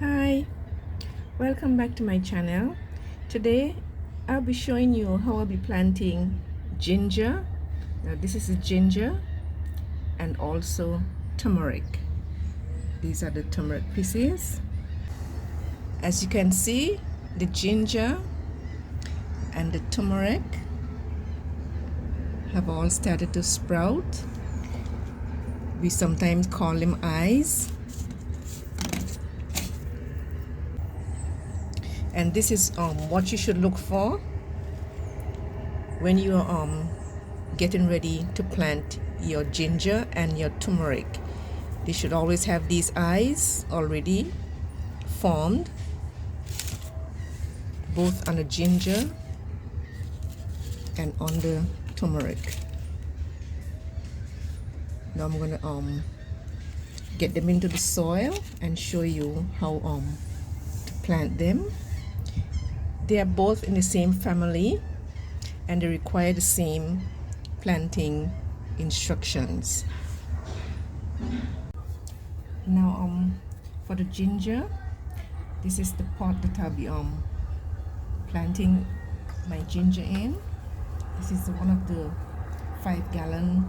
Hi, welcome back to my channel. Today I'll be showing you how I'll be planting ginger. Now this is a ginger and also turmeric. These are the turmeric pieces. As you can see, the ginger and the turmeric have all started to sprout. We sometimes call them eyes. And this is what you should look for when you're getting ready to plant your ginger and your turmeric. They should always have these eyes already formed, both on the ginger and on the turmeric. Now I'm gonna get them into the soil and show you how to plant them. They are both in the same family and they require the same planting instructions. Now for the ginger, this is the pot that I'll be planting my ginger in. This is one of the 5-gallon,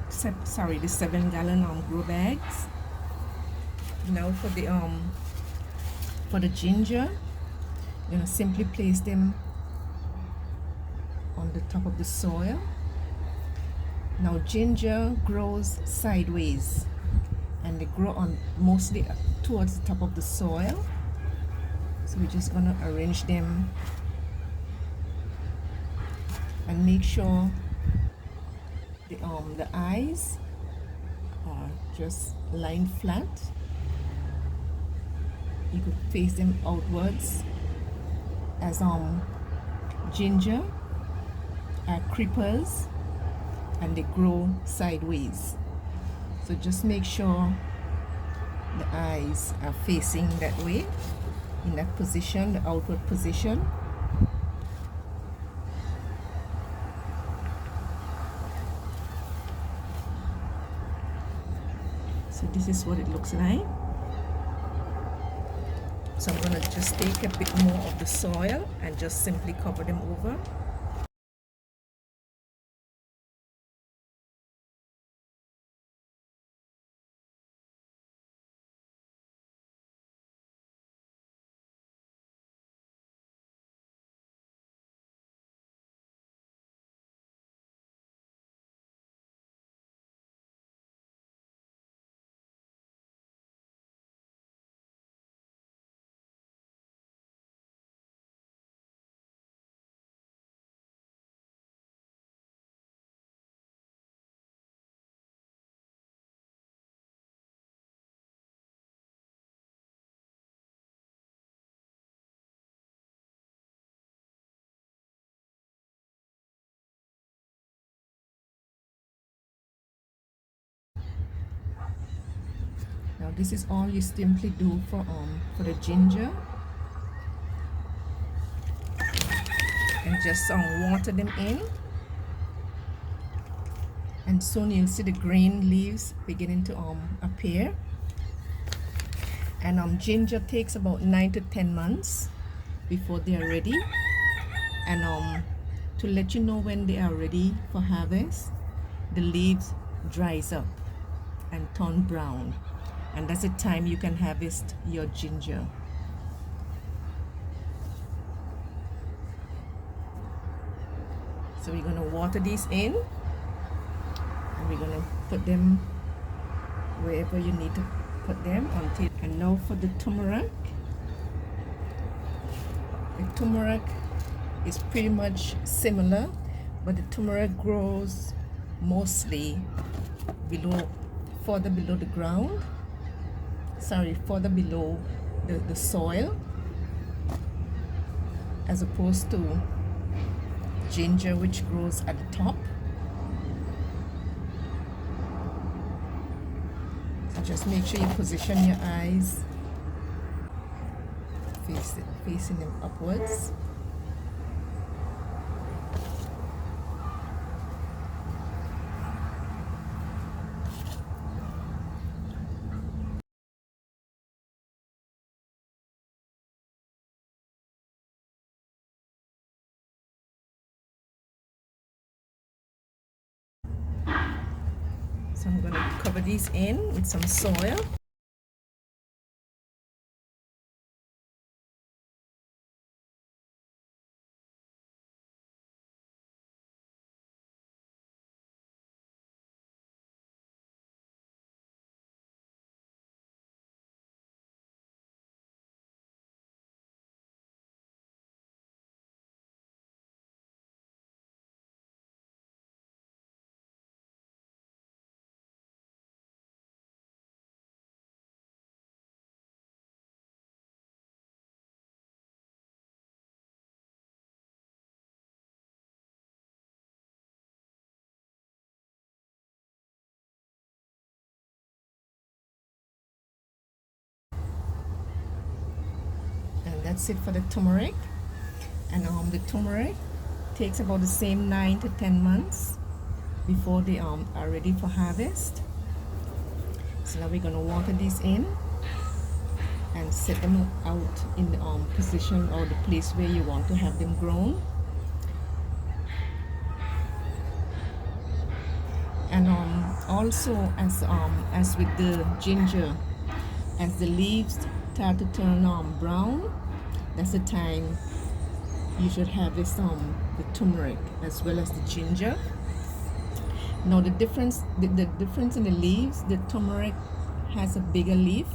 the 7-gallon grow bags. Now for the ginger, you're gonna simply place them on the top of the soil. Now ginger grows sideways and they grow on mostly towards the top of the soil. So we're just gonna arrange them and make sure the eyes are just lined flat. You could face them outwards, as ginger are creepers and they grow sideways. So just make sure the eyes are facing that way, in that position, the outward position. So this is what it looks like. So I'm gonna just take a bit more of the soil and just simply cover them over. Now this is all you simply do for the ginger, and just water them in, and soon you'll see the green leaves beginning to appear. And ginger takes about 9 to 10 months before they are ready. And to let you know when they are ready for harvest, the leaves dries up and turn brown, and that's the time you can harvest your ginger. So we're going to water these in, and we're going to put them wherever you need to put them until. And now for the turmeric. The turmeric is pretty much similar, but the turmeric grows mostly further below the ground. Further below the soil, as opposed to ginger, which grows at the top. So just make sure you position your eyes facing them upwards. So I'm going to cover these in with some soil. And that's it for the turmeric. And the turmeric takes about the same 9 to 10 months before they are ready for harvest. So now we're going to water these in and set them out in the position or the place where you want to have them grown. And also as with the ginger, as the leaves start to turn brown, that's the time you should harvest the turmeric as well as the ginger. Now the difference in the leaves, the turmeric has a bigger leaf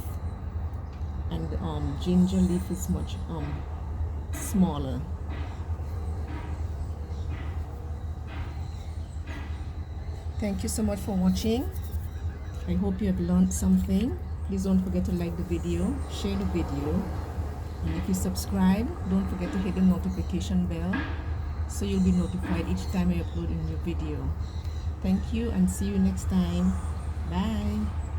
and the ginger leaf is much smaller. Thank you so much for watching. I hope you have learned something. Please don't forget to like the video, share the video, and if you subscribe, don't forget to hit the notification bell so you'll be notified each time I upload a new video. Thank you and see you next time. Bye.